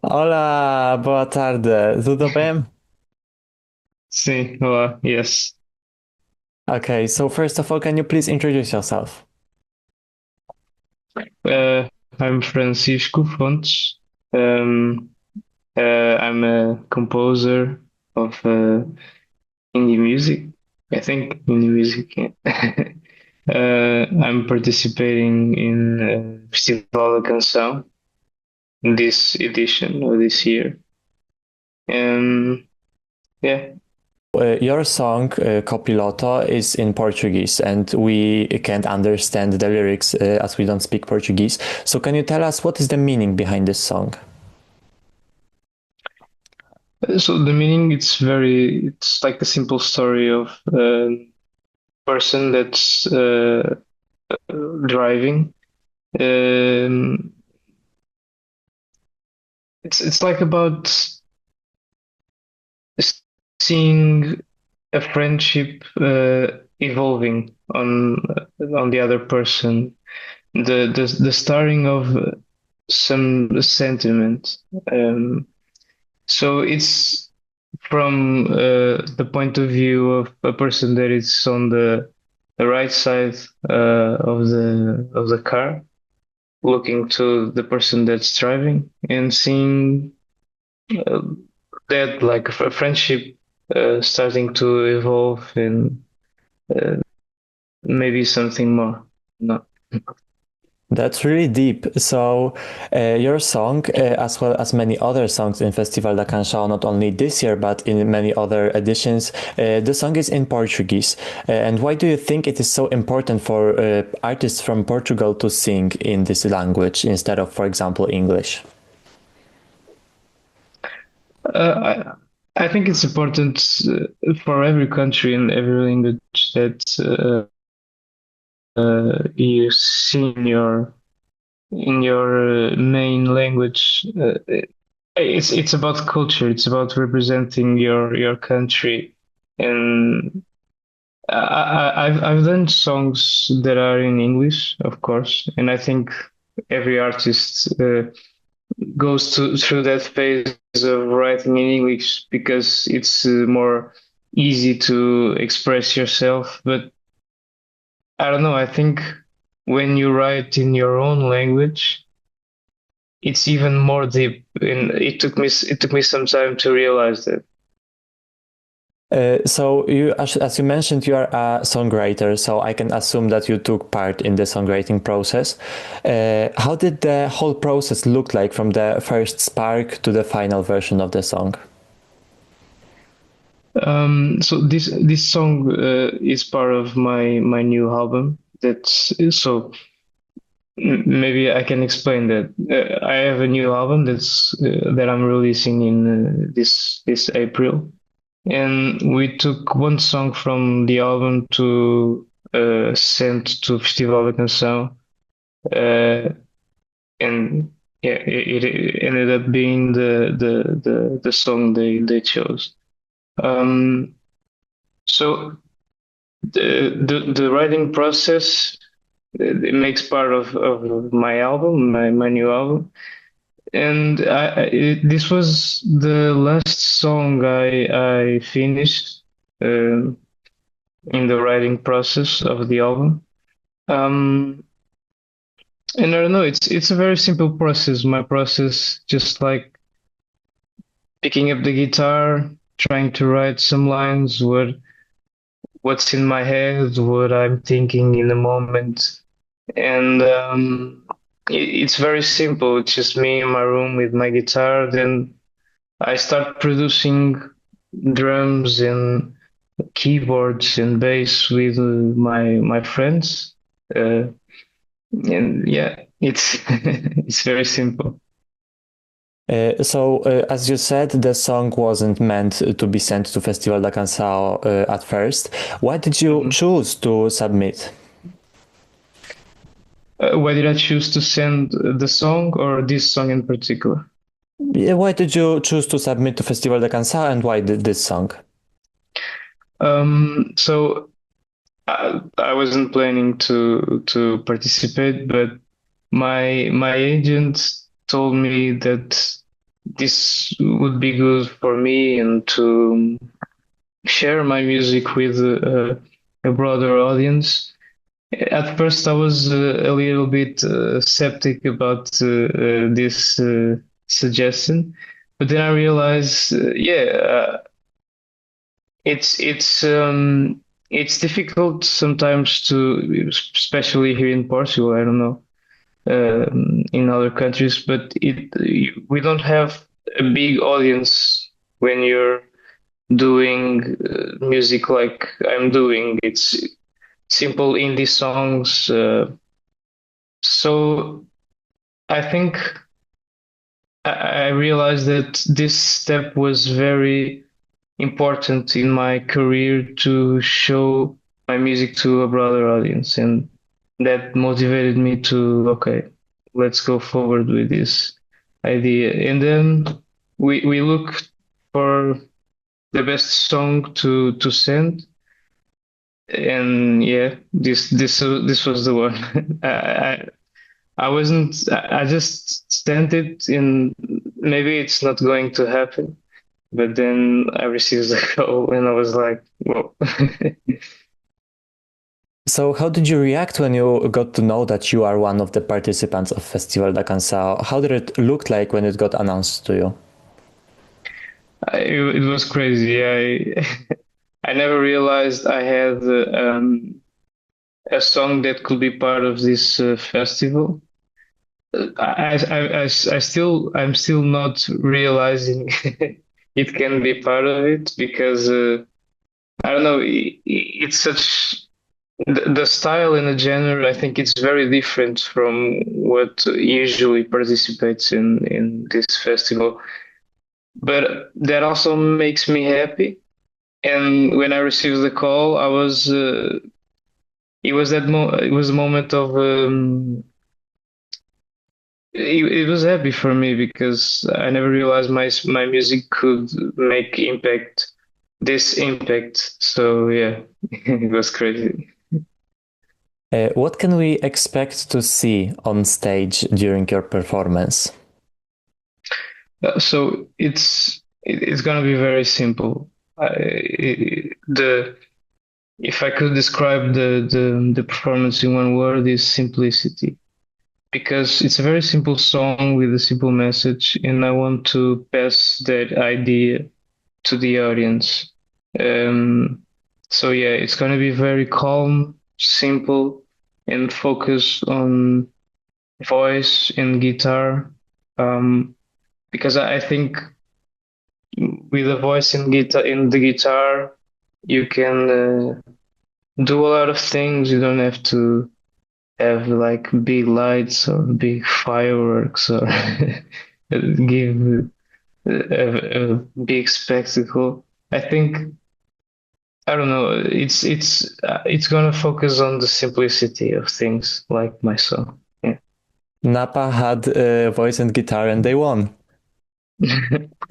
Olá, boa tarde, tudo bem? Sim, olá, yes. Okay, so first of all, can you please introduce yourself? Uh, I'm Francisco Fontes. Um, I'm a composer of indie music. I think indie music. Yeah. I'm participating in Festival da Canção this edition or this year. Yeah. Your song, Copiloto, is in Portuguese, and we can't understand the lyrics as we don't speak Portuguese. So, can you tell us what is the meaning behind this song? So the meaning it's like a simple story of a person that's driving. Um, it's like about seeing a friendship evolving on the other person. The starting of some sentiment. So it's from the point of view of a person that is on the right side of the car, looking to the person that's driving and seeing uh, that like a friendship starting to evolve and uh, maybe something more. No. That's really deep. So, your song, as well as many other songs in Festival da Canção, not only this year but in many other editions, the song is in Portuguese. And why do you think it is so important for artists from Portugal to sing in this language instead of, for example, English? I think it's important for every country and every language that you see in your main language. It's about culture. It's about representing your country, and I've done songs that are in English, of course, and I think every artist goes through that phase of writing in English because it's more easy to express yourself. But I don't know. I think when you write in your own language, it's even more deep, and it took me some time to realize that. So you, as you mentioned, you are a songwriter, so I can assume that you took part in the songwriting process. How did the whole process look like from the first spark to the final version of the song? So this song is part of my new album. That's so maybe I can explain that. I have a new album that I'm releasing in this April, and we took one song from the album to send to Festival da Canção, uh, and yeah, it ended up being the song they chose. Um, so the writing process it makes part of my album, my new album. And this was the last song I finished um, in the writing process of the album. Um, and I don't know, it's a very simple process. My process, just like picking up the guitar, trying to write some lines, what's in my head, what I'm thinking in the moment, and it's very simple. It's just me in my room with my guitar. Then I start producing drums and keyboards and bass with my friends, and yeah, it's it's very simple. As you said, the song wasn't meant to be sent to Festival da Canção at first. Why did you Mhm. choose to submit? Why did I choose to send the song or this song in particular? Yeah, why did you choose to submit to Festival da Canção and why this song? So I wasn't planning to participate, but my agent told me that this would be good for me and to share my music with a broader audience. At first, I was a little bit skeptic about this suggestion, but then I realized, it's difficult sometimes to, especially here in Portugal. I don't know in other countries, but we don't have a big audience when you're doing music like I'm doing. It's simple indie songs. So I think I realized that this step was very important in my career to show my music to a broader audience, and that motivated me to, okay, let's go forward with this idea. And then we looked for the best song to send, and yeah, this was the one. I wasn't. I just sent it, and maybe it's not going to happen. But then I received the call, and I was like, "Whoa!" So, how did you react when you got to know that you are one of the participants of Festival da Canção? How did it look like when it got announced to you? It was crazy. I I never realized I had a song that could be part of this festival. I'm still not realizing it can be part of it because I don't know. It's such the style in the genre. I think it's very different from what usually participates in this festival. But that also makes me happy. And when I received the call, I was it was a moment of it was happy for me because I never realized my music could make this impact. So yeah, it was crazy. What can we expect to see on stage during your performance? So it's gonna be very simple. The if I could describe the performance in one word is simplicity, because it's a very simple song with a simple message, and I want to pass that idea to the audience. Um, so yeah, it's gonna be very calm, simple, and focus on voice and guitar. Because I think with the voice and guitar in the guitar, you can do a lot of things. You don't have to have like big lights or big fireworks or give a big spectacle. I think I don't know. It's gonna focus on the simplicity of things, like my song. Yeah. Napa had voice and guitar and they won.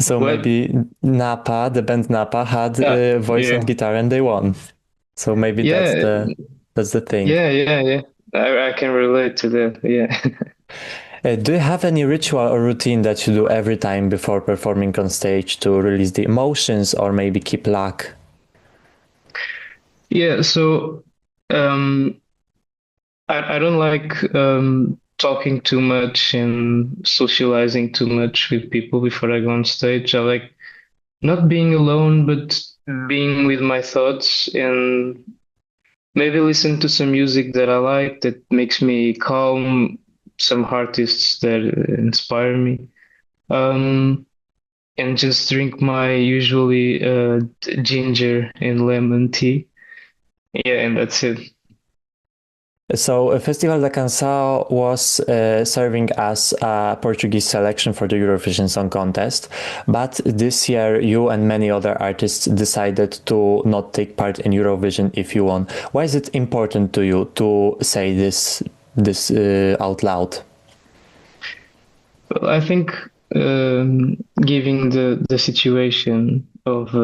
So What? maybe Napa, the band Napa, had voice and Yeah. guitar and they won. So maybe Yeah. that's the thing. Yeah. I can relate to that. Yeah. Do you have any ritual or routine that you do every time before performing on stage to release the emotions or maybe keep luck? Yeah. So, um, I don't like talking too much and socializing too much with people before I go on stage. I like not being alone, but being with my thoughts and maybe listen to some music that I like that makes me calm, some artists that inspire me. Um, and just drink my usually ginger and lemon tea. Yeah, and that's it. So, Festival da Canção was serving as a Portuguese selection for the Eurovision Song Contest, but this year you and many other artists decided to not take part in Eurovision if you won. Why is it important to you to say this out loud? Well, I think given the situation of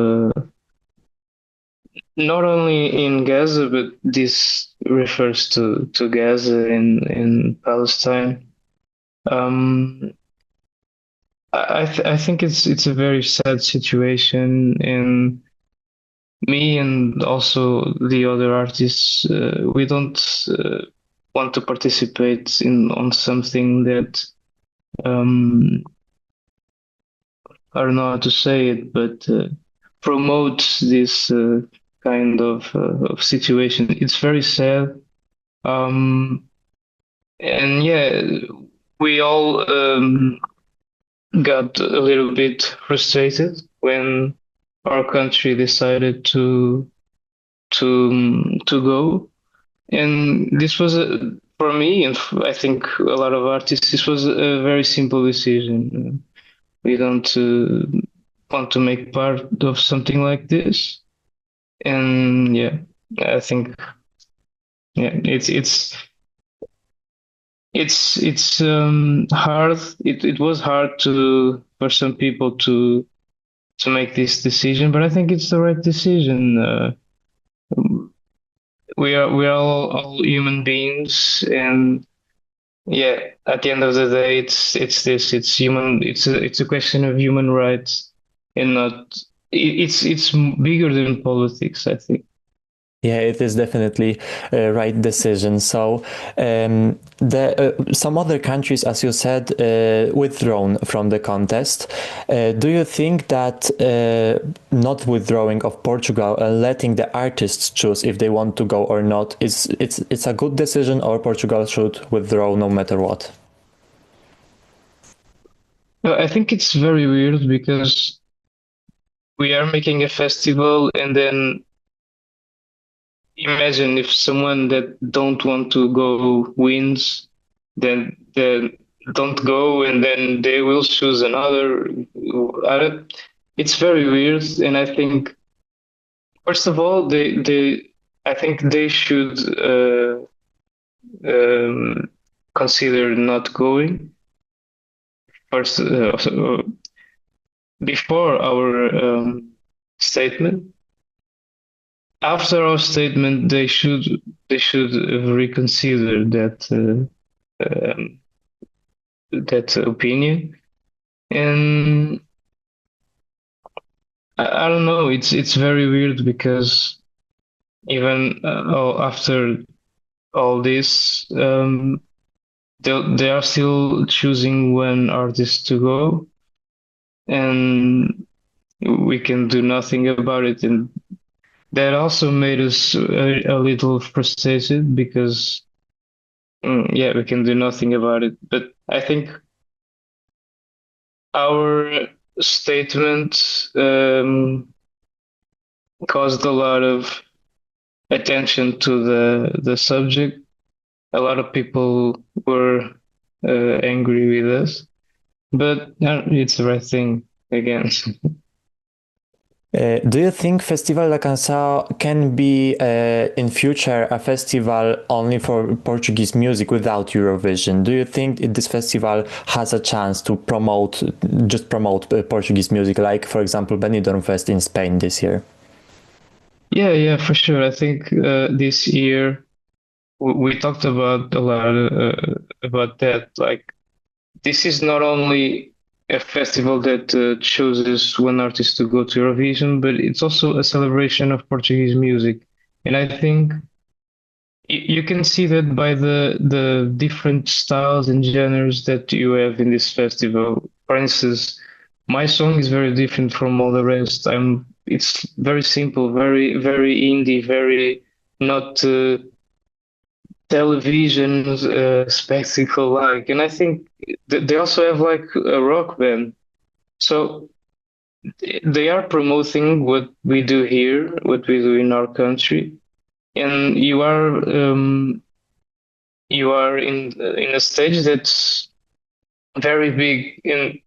not only in Gaza, but this refers to Gaza in Palestine. Um, I think it's a very sad situation, and me and also the other artists, we don't want to participate in on something that um, I don't know how to say it, but promotes this kind of situation. It's very sad. Um, and yeah, we all got a little bit frustrated when our country decided to go. And this was for me, and I think a lot of artists, this was a very simple decision. We don't want to make part of something like this, and yeah, I think yeah, it's hard. It was hard to for some people to make this decision, but I think it's the right decision. We are all human beings, and yeah, at the end of the day, it's human. It's a question of human rights, and not. It's bigger than politics, I think. Yeah, it is definitely a right decision. So, some other countries, as you said, withdrawn from the contest. Do you think that not withdrawing of Portugal and letting the artists choose if they want to go or not is it's a good decision, or Portugal should withdraw no matter what? I think it's very weird because we are making a festival, and then imagine if someone that don't want to go wins, then don't go, and then they will choose another. It's very weird, and I think first of all, I think they should um, consider not going first before our statement. After our statement, they should reconsider that opinion. And I don't know. It's very weird because even after all this, they are still choosing when artists to go, and we can do nothing about it. And that also made us a little frustrated because, yeah, we can do nothing about it. But I think our statement caused a lot of attention to the subject. A lot of people were angry with us, but it's the right thing again. Do you think Festival da Canção can be in future a festival only for Portuguese music without Eurovision? Do you think this festival has a chance to promote Portuguese music, like for example Benidorm Fest in Spain this year? Yeah, for sure. I think this year we talked about a lot about that. Like, this is not only a festival that chooses one artist to go to Eurovision, but it's also a celebration of Portuguese music. And I think you can see that by the different styles and genres that you have in this festival. For instance, my song is very different from all the rest. It's very simple, very indie, very not television spectacle like. And I think they also have like a rock band. So they are promoting what we do here, what we do in our country, and you are in a stage that's very big, and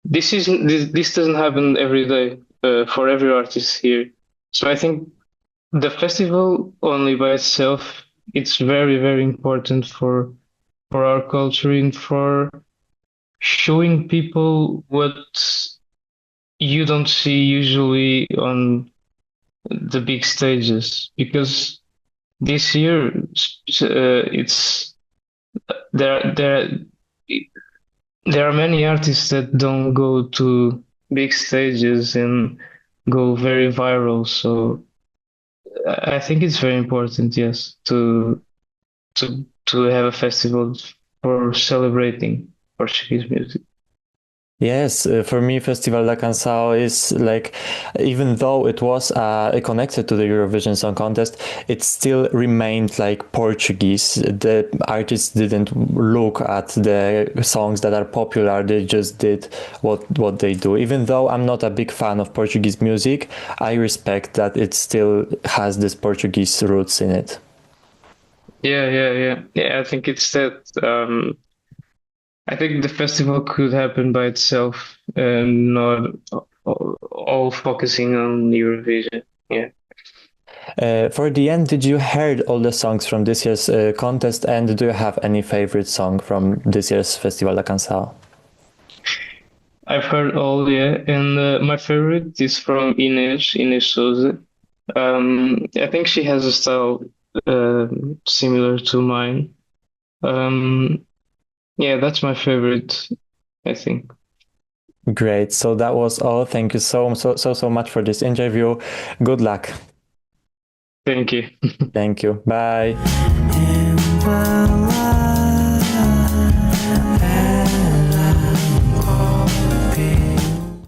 this doesn't happen every day for every artist here. So I think the festival only by itself, it's very important for our culture and for showing people what you don't see usually on the big stages, because this year it's there there are many artists that don't go to big stages and go very viral. So I think it's very important, yes, to have a festival for celebrating Portuguese music. Yes, for me, Festival da Canção is like, even though it was connected to the Eurovision Song Contest, it still remained like Portuguese. The artists didn't look at the songs that are popular; they just did what they do. Even though I'm not a big fan of Portuguese music, I respect that it still has this Portuguese roots in it. Yeah. I think it's that. I think the festival could happen by itself and not all focusing on Eurovision. Yeah. For the end, did you heard all the songs from this year's contest, and do you have any favorite song from this year's Festival da Canção? I've heard all, yeah, and my favorite is from Ines Souza. I think she has a style similar to mine. Um, yeah, that's my favorite, I think. Great. So that was all. Thank you so much for this interview. Good luck. Thank you. Thank you. Bye.